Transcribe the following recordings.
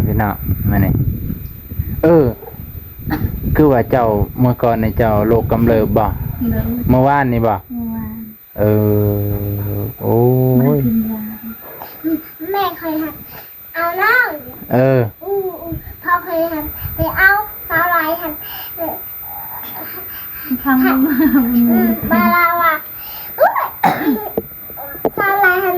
พี่น้องมานี่คือว่าเจ้าเมื่อก่อนในเจ้าโรคกำเริบบ่เมื่อวานนี่บ่โอ้ยแม่เคยหันเอาน้องพ่อเคยหันไปเอาสาวไรหันพังบาลาว่ะสาวไรหัน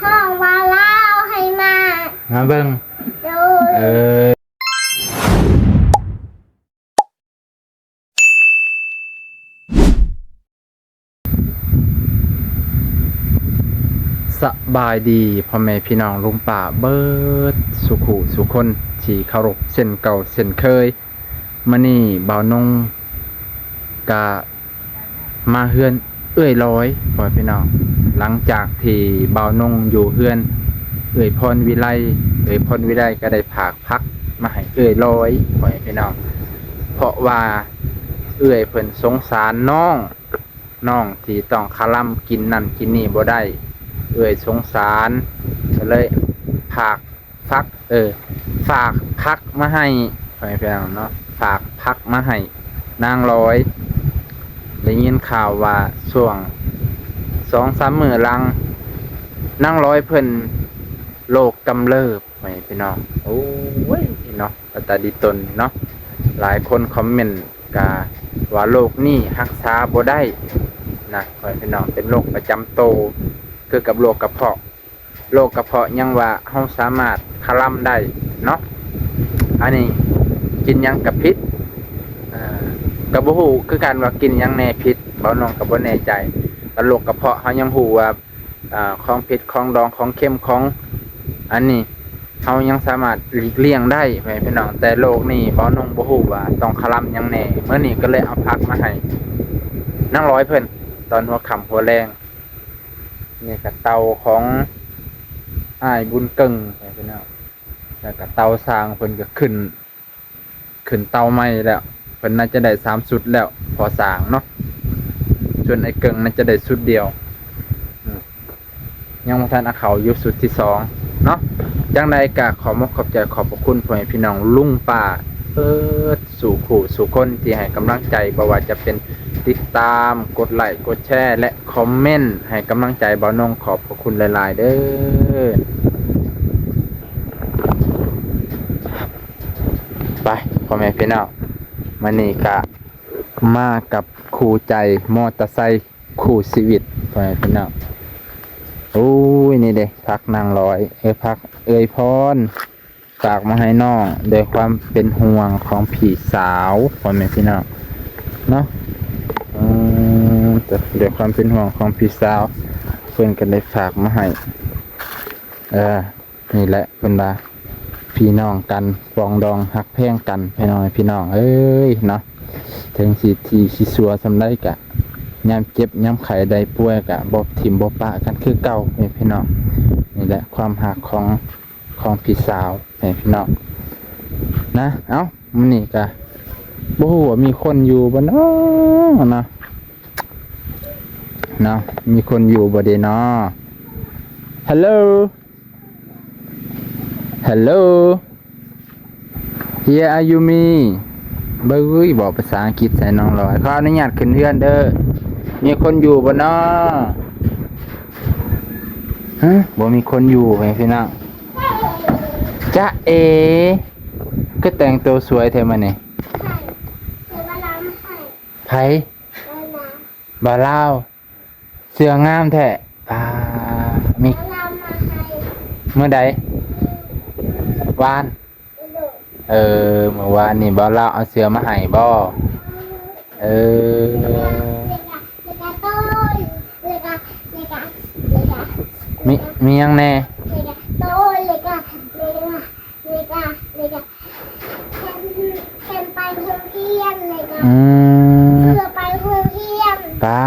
ห้องบาลาให้มาเบิ่งสบายดีพ่อแม่พี่น้องลุงป่าเบิดสุขุสุคนที่เคารพเส้นเก่าเส้นเคยมื้อนี้บ่าวนงกะมาเฮือนร้อยพ่อพี่น้องหลังจากที่บ่าวนงอยู่เฮือนพรวิไลก็ได้ผากพักมาให้ร้อยพ่อพี่น้องเพราะว่าเพิ่นสงสารน้องที่ต้องคาล่ำกินนั่นกินนี่บ่ได้สงสารก็เลยฝากพักมาให้ไปเพียงเนาะฝากพักมาให้นางร้อยได้ยินข่าวว่าช่วง 2-3 มื้อหลังนางร้อยเพิ่นโรคกำเริบไปพี่น้องโอ้ยเนาะตาดีตนเนาะหลายคนคอมเมนต์กะว่าโรคนี้รักษาบ่ได้นะพี่น้องเป็นโรคประจำตัวคือกับโรคกระเพาะยังว่าเฮาสามารถคลำได้เนาะอันนี้กินยังกับพิษกับบ่ฮู้คือการว่ากินยังแน่พิษบ่น้องก็บ่แน่ใจแต่โรคกระเพาะเฮายังฮู้ว่าของพิษของดองของเค็มของอันนี้เฮายังสามารถหลีกเลี่ยงได้พี่น้องแต่โรคนี้บ่น้องบ่ฮู้ว่าต้องคลำยังแน่มื้อนี้ก็เลยเอาพักมาให้นางร้อยเพิ่นตอนหัวค่ำหัวแรงนี่กับเตาของอ้ายบุญเกิงพี่น้องแล้วกับเตาสร้างเพิ่นก็ขึ้นเตาใหม่แล้วเพิ่นน่าจะได้3 สุดแล้วพอสร้างเนาะส่วนไอ้เกิงน่าจะได้สุดเดียวยังบ่ทันเอาเข้าอยู่สุดที่2เนาะจังไดก็ขอขอบใจขอบพระคุณพ่อแม่พี่น้องลุงป้าสู่ขู่สู่คนที่ให้กำลังใจบ่ว่าจะเป็นติดตามกดไลค์กดแชร์และคอมเมนต์ให้กำลังใจบ่าวนงขอบพระคุณหลายๆเด้อไปพ่อแม่พี่น้องมื้อนี้ก็มากับคู่ใจมอเตอร์ไซค์คู่ชีวิตพ่อแม่พี่น้องโอ้ยนี่เด้พักนางร้อยพักพรฝากมาให้น้องโดยความเป็นห่วงของพี่สาวพ่อแม่พี่น้องเนาะเดี๋ยวความเป็นห่วงของพี่สาวเพื่อนกันได้ฝากมาให้นี่แหละเพื่อนว่าพี่น้องกันปองดองหักแพงกันพี่น้องเนาะถึงสิทีสิสัวสำได้กะย้ำเจ็บย้ำไข้ได้ป่วยกะบ่ถิ่มบ่ปะกันคือเก่าพี่น้องนี่แหละความหักของพี่สาวพี่น้องนะเอ้ามื้อนี้กะบ่ฮู้ว่ามีคนอยู่บ่เนาะนะเนาะมีคนอยู่บ่เด้เนาะ Hello Here are you me เบ้ยบอกภาษาอังกฤษใส่น้องลอยขออนุญาตขึ้นเฮือนเด้อมีคนอยู่บ่เนาะบ่มีคนอยู่พี่น้องจ๊ะก็แต่งตัวสวยแท้มื้อนี้ไผบ่าวลาวเสื้องามแท้มีเมื่อใดวานเมื่อวานนี่บ่าวลาวเอาเสื้อมาให้บ่มียังแน่ไปโรงเรียนเลยค่ะไปโรงเรียนป้า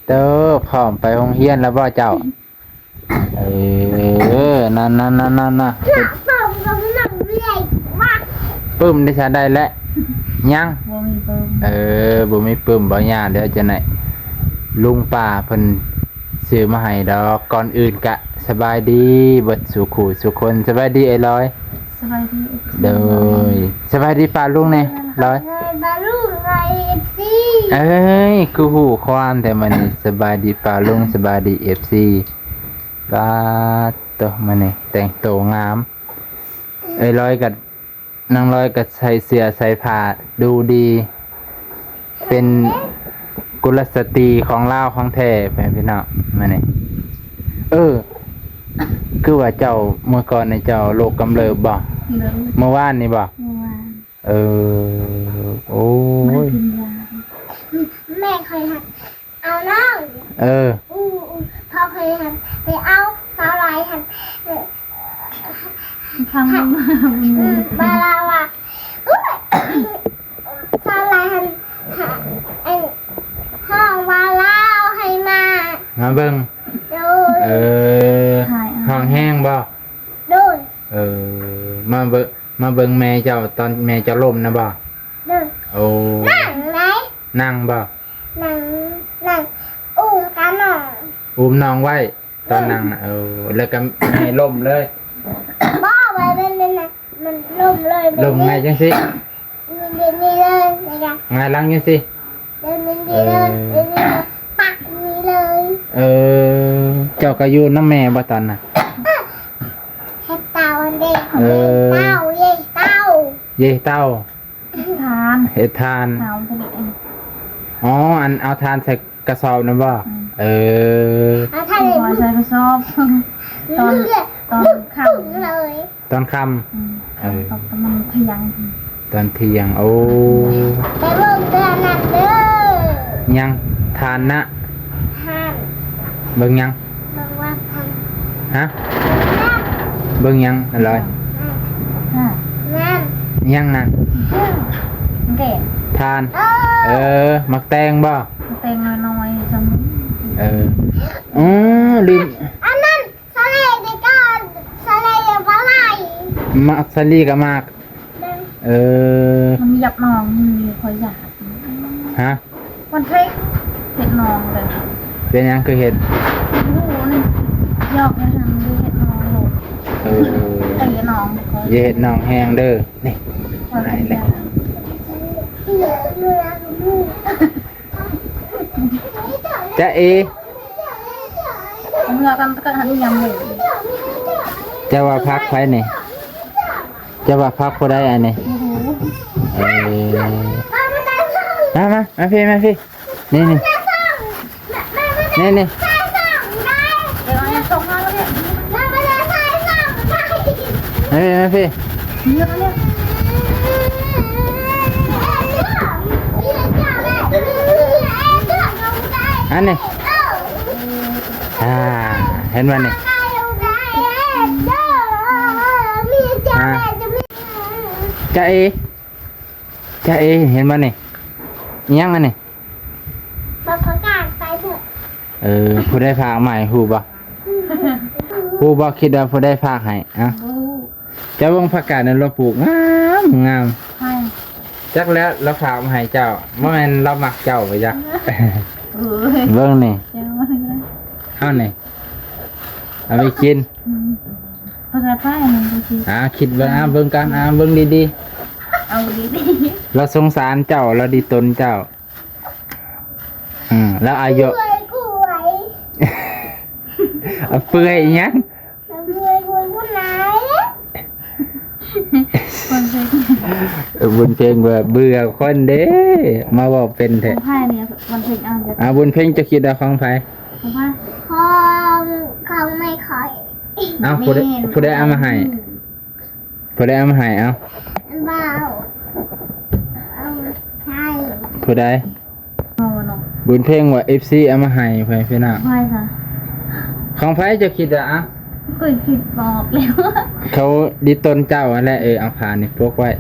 เต้อพร้อมไปโรงเรียนแล้วบ่เจ้านั่นปึ้มก็มันเรื่อยมากปึ้มได้ชาได้แล้วยังบ่มีปึ้มบ่ย่าเดี๋ยวจะไหนลุงป้าเพิ่นซื้อมาให้ดอกก่อนอื่นกะส สบายดีเบิดสุขุสุคนสบายดีไอ้ร้อย สบายดี โดยสบายดีป้าลุงเนี่ยร้อย ไงบาลูกไงFC เอ้ยกูหูความแต่มันนี่สบายดีป้าลุงสบายดี FC ก็ตัวมันนี่แต่งตัวงามไอ้ร้อยกับนางร้อยกับใส่เสื้อใส่ผ้าดูดี เป็นกุลสตรีของลาวของแท้ไปพี่น้องมานี่คือว่าเจ้าเมื่อก่อนในเจ้าโรคกำเริบบ่ เลิก เมื่อวานนี่บ่ เมื่อวาน โอ้ ไม่ ย กินยา แม่เคยหันเอาน้อง อู้พ่อเคยหันไปเอาสาวลายหัน พังมา บาลาว่าสาวลายหันห้องบาลาวให้มา มาเบิ่ง ดู ถ่าย ห้องแห้งบ่ ดู มาเบิ่งแม่เจ้าตอนแม่เจ้าล้มนะบ่ ดู โอ้ นั่งไหน นั่งบ่ นั่งอุ้มกันหน่อย อุ้มน้องไว้ตอนนั่งน่ะแล้วก็ให้ล้มเลย บ้าไปเป็นนะมันล่มเลย ล้มไงจังสิ มันเป็นนี่เลยนะคะ ไงหลังจังสิ เป็นนี่เลยเป็นนี่เลยปักนี่เลย เจ้าก็อยู่น้ำแม่บ่ตอนน่ะ เฮ็ดเต่าอันเด็ก เออ เต่าเย่เต่า เย่เต้า ทาน เฮ็ดทาน หนาวผลิตเอง อ๋ออันเอาทานใส่กระสอบนะบ่ เอาท่าน หัวใจกระสอบตอนข้าว เลย ตอนค่ ตอนมันพยัง ำตอนเที่ยงโอ้ ไปเบิ่งเดือนนั้นเด้อ ยังทานนะ ท่าน เบิ่งยัง เบิ่งว่าท่าน ฮะเบิ่งยังอร่อย นั่น ยังนั่น เด็ก ทาน มักแตงบ่ เต็งน้อยๆจำ อ๋อลืม อันนั้นสะเลเด็กก็สะเลปลาไหล มักซาลี่กับมากมันมีหยับนองมีคอยหยาบ ฮะ มันเพ็กเห็ดนองเลย เป็นยังคือเห็ด หูนี่ยอกนะทำดูเห็ดนองโหดตีนองคอย อย่าเห็ดน้องแห้งเด้อนี่ คอยเป็นยา จะเอ เมื่อกันก็หันยำเลย จะว่าพักไผนี่จะว่าพักผู้ใดอันนี้มาพี่นี่ เดี๋ยวตกมาแล้วเนี่ย มาพี่ เลือกเนี่ย อันนี้เห็นมั้ยนี่จะเอเห็นมั้ยนี่ยังอันนี้ มาประกาศไปเถอะ ผู้ได้พากใหม่ฮู้บ่คิดว่าผู้ได้พากให้เจ้าเบิ่งผักกาดนั้นเราปลูกงาม ใช่ จักแล้วเราฝากมาให้เจ้าบ่แม่นเรามักเจ้าไปจัก เบิ่งนี่ เจ้าว่าไง เอานี่เอาไปกิน ภาษาใต้มันดูสิ คิดเบิ่งเบิ่งกันเบิ่งดี เอาดี ๆเราสงสารเจ้าเราดีตนเจ้าแล้วอายุ กล้วยกล้วย เปื่อยอีหยัง กล้วยกล้วยผู้ไหน คนเซ็ก บุญเพ็งเบื่อคนเด้มาบอกเป็น ข แท้ องไพ่เนี่ยมันเซ็กอ่านจะ บุญเพ็งจะคิดเอาของไผ ของไพ่ ของไม่ค่อย ผู้ได้เอามาให้ผู้ได้เอามาให้เอา เบาเอาใช่ ผู้ใด โง่เนาะ บุญเพ่งว่า FC เอามาให้เพื่อนน่ะ ไพ่ค่ะ ของไผจะคิดอ่ะ ก็คิดบอกแล้ว เขาดิตนเจ้าอะไรเอาผ่านนี่พวกไว้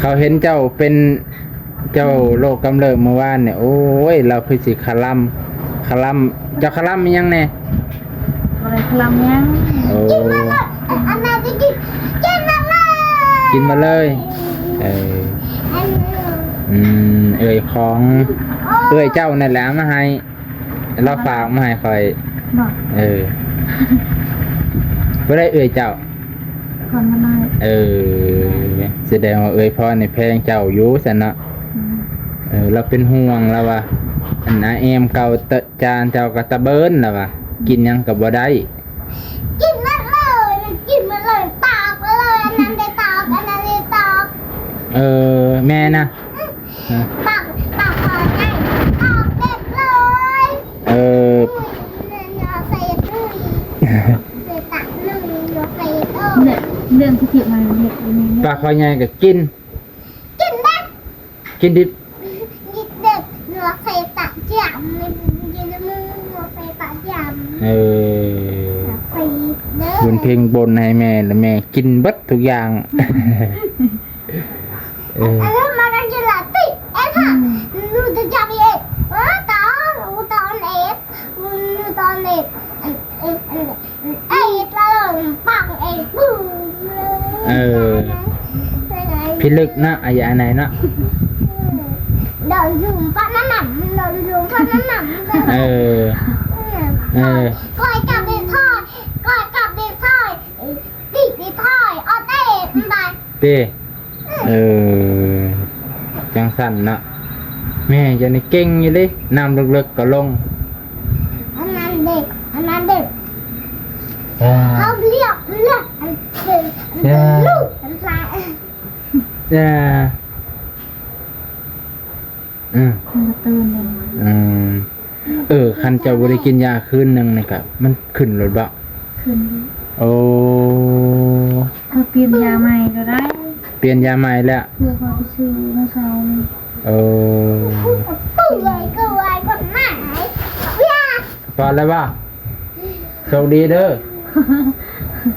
เขาเห็นเจ้าเป็นเจ้าโรคกำเริบเมื่อวานเนี่ยโอ้ยเราคือสิคลัมเจ้าคลัมมียังแน่ อะไรพลังยัง โอ้ อันนั้นจะกินมาเลย กินมาเลยของเจ้านั่นแหละมาให้เราฝากมาให้คอย บอก บ่ได้เอ่ยเจ้า คนมาหน่อย แสดงว่าเอ่ยพ่อในแพงเจ้าอยู่ซั่นเนาะเราเป็นห่วงแล้วว่าอันน่ะแอมเก่าตะจานเจ้าก็ตะเบิ้นแล้วว่ากินหยังก็บ่ได้ กินมันเลยกินมันเลยตอกเลยอันนั้นได้ตอกอันนั้นได้ตอก แม่นะ ตอกพอใจตอกเด็ดเลย เออ เอาใส่ตุ้ยใส่ตักนึ่งเอาใส่ตู้ เนี่ยเรื่องที่ผิดมาเห็ดอยู่ใน ป นี้ ลาคอยใหญ่ก็กิน กินได้ กินดิบ กินเด็ดเอาใส่ตักจำเลยกินมือเอาใส่ตักจำ เออ ใส่เด้อ บุญเพลงบนให้แม่แล้วแม่กินเบิดทุกอย่าง อันนี้มากันจะหลับติเอ๊ะค่ะหนูจะจับเองตอนเอ็ดตอนเอ็ดแล้วปังเอ็ดบึ้งเลย พิลึกนะอายาไหนเนาะ เดินยุ่งป้าน้ำหนำเดินยุ่งป้าน้ำหนำ เออ ก้อยกับเด็กทอดก้อยกับเด็กทอดติดเด็กทอดเอาเต้ไป เป้จังสั่นเนาะแม่จะนี่เก่งอยู่เลยน้ำลึกๆก็ลง อันนั้นเด็กเขาเรียกอันเด็กลูกอันซ้าย จ้ามันก็ตื่นเลย คันเจ้าบ่ได้กินยาคืนหนึงนี่ก็มันขึ้นรถบ่ ขึ้น โอ้ ถ้าเปลี่ยนยาใหม่ก็ได้ เปลี่ยนยาใหม่แล้ว เพื่อความไปซื้อเมื่อเช้านี้ โอ้ กูเลยคนหมายย่า พอแล้วบ่โชคดีเด้อ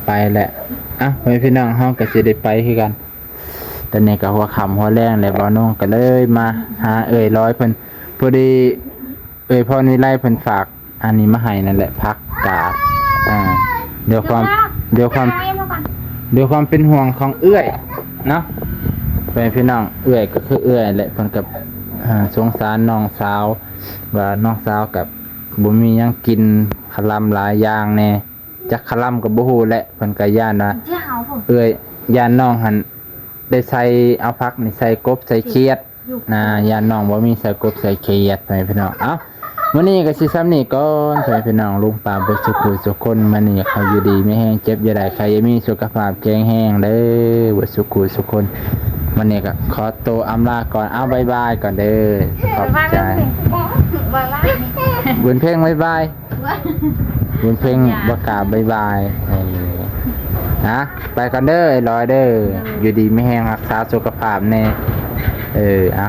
ไปแหละอ่ะพี่น้องเฮาก็สิได้ไปคือกัน ตอนนี้ก็หัวค่ำหัวแรงแล้วบ่น้องก็เลยมาหาเอ่ยร้อยเพิ่นพอดีเอ่ยพ่อนี่ไล่เพิ่นฝากอันนี้มาให้นั่นแหละพักกาดเดี๋ยวความเป็นห่วงของเอื้อยเนาะไปพี่น้องเอื้อยก็คือเอื้อยแหละเพิ่นกับสงสารน้องสาวว่าน้องสาวกับบ่มีหยังกินขลำหลายอย่างแน่จักขลำก็บ่ฮู้แหละเพิ่นก็ย่านว่า ที่หาผม เอื้อยย่านน้องหันได้ใส่เอาพักนี่ใส่กบใส่เขียดนะย่านน้องบ่มีใส่กบใส่เขียดไปพี่น้องเอ้ามื้อนี้ก็สิซ้ำนี่ก่อนไปพี่น้องลุงป้าบ่สุขสุขคนมื้อนี้เขาอยู่ดีไม่แห้งเจ็บอย่าได้ใครอย่ามีสุขภาพแข็งแรงเด้อบ่สุขสุขคนมื้อนี้ก็ขอตัวอำลาก่อนบ๊ายบายก่อนเด้อขอบใจบุญเพ่งบ๊ายบายบุญเพ่งบ่กล้าบ๊ายบายนะไปกันเด้อไอ้ลอยเด้ออยู่ดีไม่แห้งรักษาสุขภาพแน่อ่ะ